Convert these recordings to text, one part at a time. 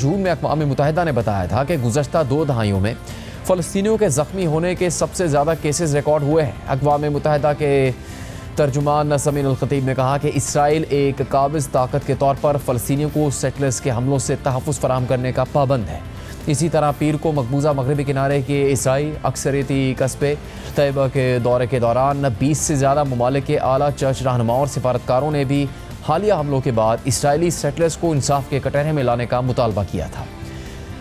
جون میں اقوام متحدہ نے بتایا تھا کہ گزشتہ 2 دہائیوں میں فلسطینیوں کے زخمی ہونے کے سب سے زیادہ کیسز ریکارڈ ہوئے ہیں۔ اقوام متحدہ کے ترجمان سمین الخطیب نے کہا کہ اسرائیل ایک قابض طاقت کے طور پر فلسطینیوں کو سیٹلرز کے حملوں سے تحفظ فراہم کرنے کا پابند ہے۔ اسی طرح پیر کو مقبوضہ مغربی کنارے کے عیسائی اکثریتی قصبے طیبہ کے دورے کے دوران 20 سے زیادہ ممالک کے اعلیٰ چرچ رہنماؤں اور سفارتکاروں نے بھی حالیہ حملوں کے بعد اسرائیلی سیٹلرز کو انصاف کے کٹہرے میں لانے کا مطالبہ کیا تھا،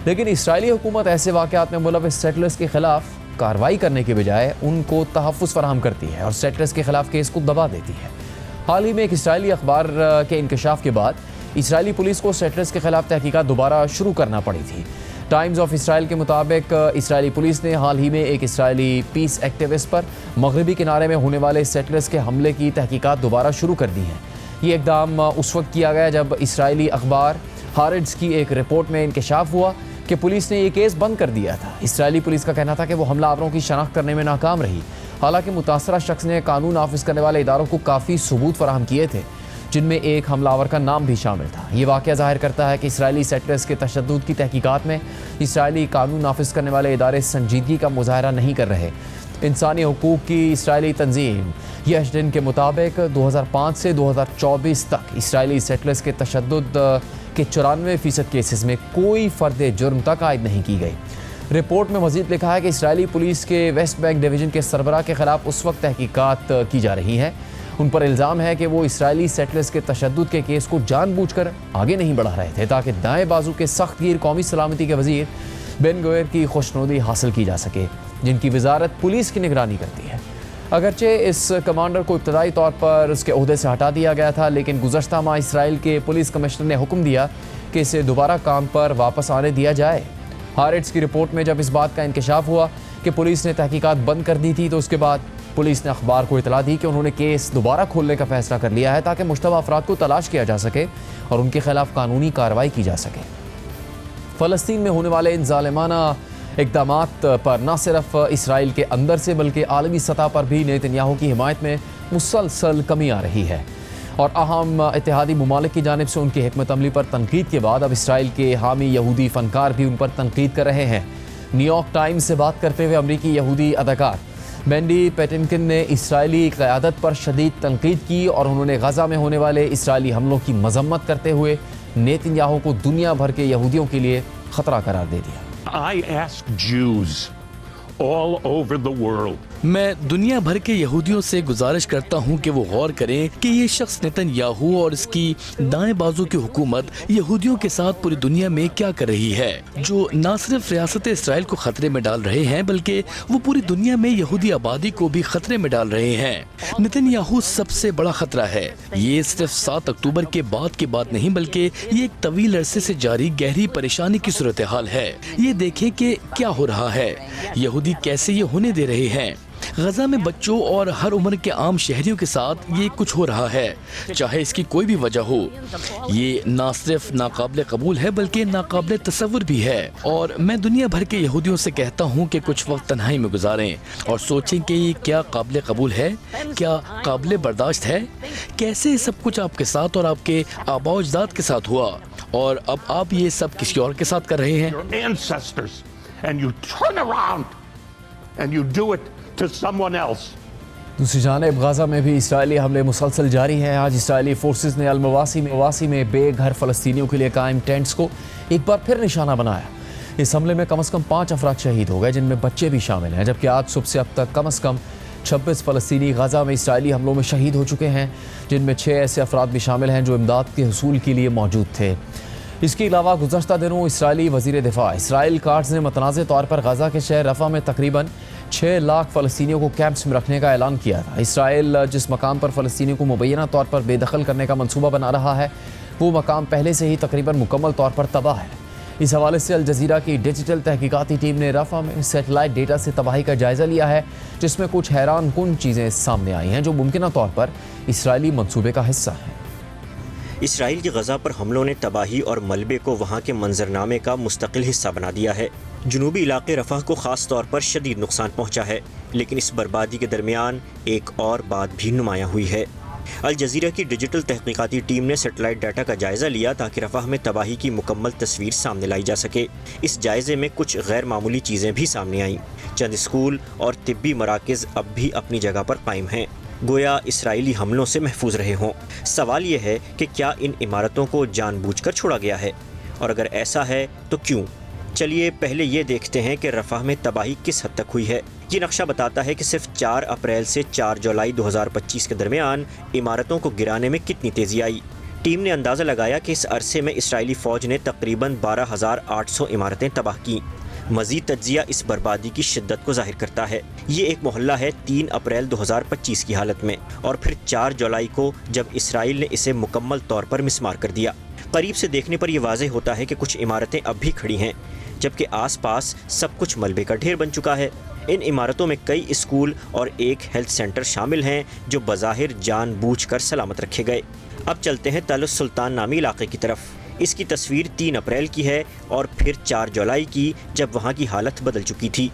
لیکن اسرائیلی حکومت ایسے واقعات میں ملوث سیٹلرز کے خلاف کارروائی کرنے کے بجائے ان کو تحفظ فراہم کرتی ہے اور سیٹلرز کے خلاف کیس کو دبا دیتی ہے۔ حال ہی میں ایک اسرائیلی اخبار کے انکشاف کے بعد اسرائیلی پولیس کو سیٹلرز کے خلاف تحقیقات دوبارہ شروع کرنا پڑی تھی۔ ٹائمز آف اسرائیل کے مطابق اسرائیلی پولیس نے حال ہی میں ایک اسرائیلی پیس ایکٹیوسٹ پر مغربی کنارے میں ہونے والے سیٹلرز کے حملے کی تحقیقات دوبارہ شروع کر دی ہیں۔ یہ اقدام اس وقت کیا گیا جب اسرائیلی اخبار ہارڈز کی ایک رپورٹ میں انکشاف ہوا کہ پولیس نے یہ کیس بند کر دیا تھا۔ اسرائیلی پولیس کا کہنا تھا کہ وہ حملہ آوروں کی شناخت کرنے میں ناکام رہی، حالانکہ متاثرہ شخص نے قانون نافذ کرنے والے اداروں کو کافی ثبوت فراہم کیے تھے، جن میں ایک حملہ آور کا نام بھی شامل تھا۔ یہ واقعہ ظاہر کرتا ہے کہ اسرائیلی سیٹلرز کے تشدد کی تحقیقات میں اسرائیلی قانون نافذ کرنے والے ادارے سنجیدگی کا مظاہرہ نہیں کر رہے۔ انسانی حقوق کی اسرائیلی تنظیم یشڈن کے مطابق 2005 سے 2024 تک اسرائیلی سیٹلرز کے تشدد کے 94% کیسز میں کوئی فرد جرم تک عائد نہیں کی گئی۔ رپورٹ میں مزید لکھا ہے کہ اسرائیلی پولیس کے ویسٹ بینک ڈویژن کے سربراہ کے خلاف اس وقت تحقیقات کی جا رہی ہیں۔ ان پر الزام ہے کہ وہ اسرائیلی سیٹلرز کے تشدد کے کیس کو جان بوجھ کر آگے نہیں بڑھا رہے تھے تاکہ دائیں بازو کے سخت گیر قومی سلامتی کے وزیر بن گوئر کی خوشنودی حاصل کی جا سکے، جن کی وزارت پولیس کی نگرانی کرتی ہے۔ اگرچہ اس کمانڈر کو ابتدائی طور پر اس کے عہدے سے ہٹا دیا گیا تھا، لیکن گزشتہ ماہ اسرائیل کے پولیس کمشنر نے حکم دیا کہ اسے دوبارہ کام پر واپس آنے دیا جائے۔ ہارڈز کی رپورٹ میں جب اس بات کا انکشاف ہوا کہ پولیس نے تحقیقات بند کر دی تھی، تو اس کے بعد پولیس نے اخبار کو اطلاع دی کہ انہوں نے کیس دوبارہ کھولنے کا فیصلہ کر لیا ہے تاکہ مشتبہ افراد کو تلاش کیا جا سکے اور ان کے خلاف قانونی کارروائی کی جا سکے۔ فلسطین میں ہونے والے ان ظالمانہ اقدامات پر نہ صرف اسرائیل کے اندر سے بلکہ عالمی سطح پر بھی نیتن یاہو کی حمایت میں مسلسل کمی آ رہی ہے، اور اہم اتحادی ممالک کی جانب سے ان کی حکمت عملی پر تنقید کے بعد اب اسرائیل کے حامی یہودی فنکار بھی ان پر تنقید کر رہے ہیں۔ نیو یارک ٹائمز سے بات کرتے ہوئے امریکی یہودی اداکار مینڈی پیٹنکن نے اسرائیلی قیادت پر شدید تنقید کی اور انہوں نے غزہ میں ہونے والے اسرائیلی حملوں کی مذمت کرتے ہوئے نیتن یاہو کو دنیا بھر کے یہودیوں کے لیے خطرہ قرار دے دیا۔ I ask Jews all over the world. میں دنیا بھر کے یہودیوں سے گزارش کرتا ہوں کہ وہ غور کریں کہ یہ شخص نیتن یاہو اور اس کی دائیں بازو کی حکومت یہودیوں کے ساتھ پوری دنیا میں کیا کر رہی ہے، جو نہ صرف ریاست اسرائیل کو خطرے میں ڈال رہے ہیں بلکہ وہ پوری دنیا میں یہودی آبادی کو بھی خطرے میں ڈال رہے ہیں۔ نیتن یاہو سب سے بڑا خطرہ ہے۔ یہ صرف 7 اکتوبر کے بعد کی بات نہیں بلکہ یہ ایک طویل عرصے سے جاری گہری پریشانی کی صورتحال ہے۔ یہ دیکھیں کہ کیا ہو رہا ہے، یہودی کیسے یہ ہونے دے رہے ہیں۔ غزہ میں بچوں اور ہر عمر کے عام شہریوں کے ساتھ یہ کچھ ہو رہا ہے، چاہے اس کی کوئی بھی وجہ ہو۔ یہ نہ صرف ناقابل قبول ہے بلکہ ناقابل تصور بھی ہے، اور میں دنیا بھر کے یہودیوں سے کہتا ہوں کہ کچھ وقت تنہائی میں گزاریں اور سوچیں کہ یہ کیا قابل قبول ہے، کیا قابل برداشت ہے، کیسے سب کچھ آپ کے ساتھ اور آپ کے آباء و اجداد کے ساتھ ہوا، اور اب آپ یہ سب کسی اور کے ساتھ کر رہے ہیں۔ Your ancestors, and you turn around and you do it to someone else. دوسری جانب غزہ میں بھی اسرائیلی حملے مسلسل جاری ہیں۔ آج اسرائیلی فورسز نے المواسی میں بے گھر فلسطینیوں کے لیے قائم ٹینٹس کو ایک بار پھر نشانہ بنایا۔ اس حملے میں کم از کم 5 افراد شہید ہو گئے، جن میں بچے بھی شامل ہیں، جبکہ آج صبح سے اب تک کم از کم 26 فلسطینی غزہ میں اسرائیلی حملوں میں شہید ہو چکے ہیں، جن میں 6 ایسے افراد بھی شامل ہیں جو امداد کے حصول کے لیے موجود تھے۔ اس کے علاوہ گزشتہ دنوں اسرائیلی وزیر دفاع اسرائیل کاٹز نے متنازع طور پر غزہ کے شہر رفح میں تقریباً 6 لاکھ فلسطینیوں کو کیمپس میں رکھنے کا اعلان کیا تھا۔ اسرائیل جس مقام پر فلسطینیوں کو مبینہ طور پر بے دخل کرنے کا منصوبہ بنا رہا ہے، وہ مقام پہلے سے ہی تقریباً مکمل طور پر تباہ ہے۔ اس حوالے سے الجزیرہ کی ڈیجیٹل تحقیقاتی ٹیم نے رفح میں سیٹلائٹ ڈیٹا سے تباہی کا جائزہ لیا ہے، جس میں کچھ حیران کن چیزیں سامنے آئی ہیں جو ممکنہ طور پر اسرائیلی منصوبے کا حصہ ہیں۔ اسرائیل کی غزہ پر حملوں نے تباہی اور ملبے کو وہاں کے منظرنامے کا مستقل حصہ بنا دیا ہے۔ جنوبی علاقے رفح کو خاص طور پر شدید نقصان پہنچا ہے، لیکن اس بربادی کے درمیان ایک اور بات بھی نمایاں ہوئی ہے۔ الجزیرہ کی ڈیجیٹل تحقیقاتی ٹیم نے سیٹلائٹ ڈیٹا کا جائزہ لیا تاکہ رفح میں تباہی کی مکمل تصویر سامنے لائی جا سکے۔ اس جائزے میں کچھ غیر معمولی چیزیں بھی سامنے آئیں۔ چند اسکول اور طبی مراکز اب بھی اپنی جگہ پر قائم ہیں، گویا اسرائیلی حملوں سے محفوظ رہے ہوں۔ سوال یہ ہے کہ کیا ان عمارتوں کو جان بوجھ کر چھوڑا گیا ہے، اور اگر ایسا ہے تو کیوں؟ چلیے پہلے یہ دیکھتے ہیں کہ رفح میں تباہی کس حد تک ہوئی ہے۔ یہ نقشہ بتاتا ہے کہ صرف 4 اپریل سے 4 جولائی 2025 کے درمیان عمارتوں کو گرانے میں کتنی تیزی آئی۔ ٹیم نے اندازہ لگایا کہ اس عرصے میں اسرائیلی فوج نے تقریباً 12,800 عمارتیں تباہ کیں۔ مزید تجزیہ اس بربادی کی شدت کو ظاہر کرتا ہے۔ یہ ایک محلہ ہے 3 اپریل 2025 کی حالت میں، اور پھر 4 جولائی کو جب اسرائیل نے اسے مکمل طور پر مسمار کر دیا۔ قریب سے دیکھنے پر یہ واضح ہوتا ہے کہ کچھ عمارتیں اب بھی کھڑی ہیں، جبکہ آس پاس سب کچھ ملبے کا ڈھیر بن چکا ہے۔ ان عمارتوں میں کئی اسکول اور ایک ہیلتھ سینٹر شامل ہیں جو بظاہر جان بوجھ کر سلامت رکھے گئے۔ اب چلتے ہیں تل السلطان نامی علاقے کی طرف۔ اس کی تصویر 3 اپریل کی ہے اور پھر 4 جولائی کی، جب وہاں کی حالت بدل چکی تھی۔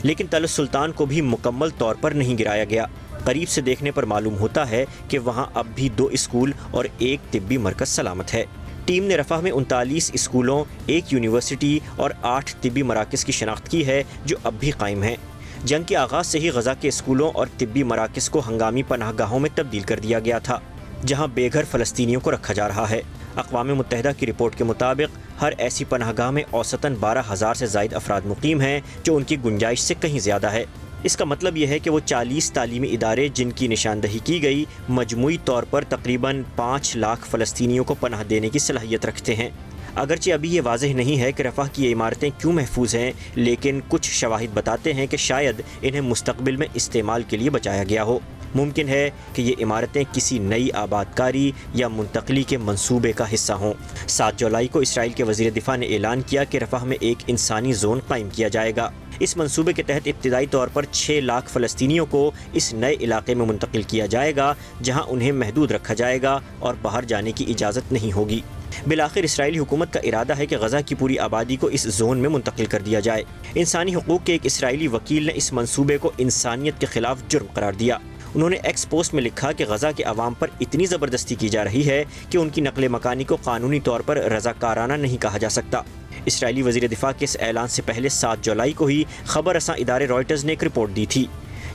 لیکن تل السلطان کو بھی مکمل طور پر نہیں گرایا گیا۔ قریب سے دیکھنے پر معلوم ہوتا ہے کہ وہاں اب بھی 2 اسکول اور ایک طبی مرکز سلامت ہے۔ ٹیم نے رفح میں 39 اسکولوں، 1 یونیورسٹی اور 8 طبی مراکز کی شناخت کی ہے جو اب بھی قائم ہیں۔ جنگ کے آغاز سے ہی غزہ کے اسکولوں اور طبی مراکز کو ہنگامی پناہ گاہوں میں تبدیل کر دیا گیا تھا، جہاں بے گھر فلسطینیوں کو رکھا جا رہا ہے۔ اقوام متحدہ کی رپورٹ کے مطابق ہر ایسی پناہ گاہ میں اوسطاً 12,000 سے زائد افراد مقیم ہیں، جو ان کی گنجائش سے کہیں زیادہ ہے۔ اس کا مطلب یہ ہے کہ وہ 40 تعلیمی ادارے جن کی نشاندہی کی گئی، مجموعی طور پر تقریباً 5 لاکھ فلسطینیوں کو پناہ دینے کی صلاحیت رکھتے ہیں۔ اگرچہ ابھی یہ واضح نہیں ہے کہ رفح کی یہ عمارتیں کیوں محفوظ ہیں، لیکن کچھ شواہد بتاتے ہیں کہ شاید انہیں مستقبل میں استعمال کے لیے بچایا گیا ہو۔ ممکن ہے کہ یہ عمارتیں کسی نئی آباد کاری یا منتقلی کے منصوبے کا حصہ ہوں۔ 7 جولائی کو اسرائیل کے وزیر دفاع نے اعلان کیا کہ رفح میں ایک انسانی زون قائم کیا جائے گا۔ اس منصوبے کے تحت ابتدائی طور پر 6 لاکھ فلسطینیوں کو اس نئے علاقے میں منتقل کیا جائے گا، جہاں انہیں محدود رکھا جائے گا اور باہر جانے کی اجازت نہیں ہوگی۔ بالآخر اسرائیلی حکومت کا ارادہ ہے کہ غزہ کی پوری آبادی کو اس زون میں منتقل کر دیا جائے۔ انسانی حقوق کے ایک اسرائیلی وکیل نے اس منصوبے کو انسانیت کے خلاف جرم قرار دیا۔ انہوں نے ایکس پوسٹ میں لکھا کہ غزہ کے عوام پر اتنی زبردستی کی جا رہی ہے کہ ان کی نقل مکانی کو قانونی طور پر رضاکارانہ نہیں کہا جا سکتا۔ اسرائیلی وزیر دفاع کے اس اعلان سے پہلے 7 جولائی کو ہی خبر رساں ادارے رائٹرز نے ایک رپورٹ دی تھی،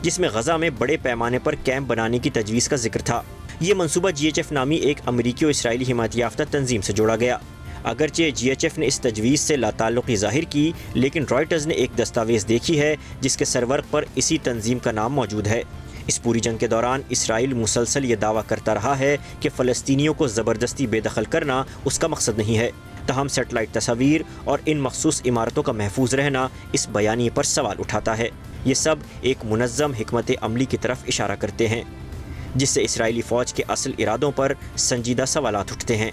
جس میں غزہ میں بڑے پیمانے پر کیمپ بنانے کی تجویز کا ذکر تھا۔ یہ منصوبہ GHF نامی ایک امریکی و اسرائیلی حمایت یافتہ تنظیم سے جوڑا گیا۔ اگرچہ GHF نے اس تجویز سے لا تعلقی ظاہر کی، لیکن رائٹرز نے ایک دستاویز دیکھی ہے جس کے سرورق پر اسی تنظیم کا نام موجود ہے۔ اس پوری جنگ کے دوران اسرائیل مسلسل یہ دعویٰ کرتا رہا ہے کہ فلسطینیوں کو زبردستی بے دخل کرنا اس کا مقصد نہیں ہے۔ تاہم سیٹلائٹ تصاویر اور ان مخصوص عمارتوں کا محفوظ رہنا اس بیانیے پر سوال اٹھاتا ہے۔ یہ سب ایک منظم حکمت عملی کی طرف اشارہ کرتے ہیں، جس سے اسرائیلی فوج کے اصل ارادوں پر سنجیدہ سوالات اٹھتے ہیں۔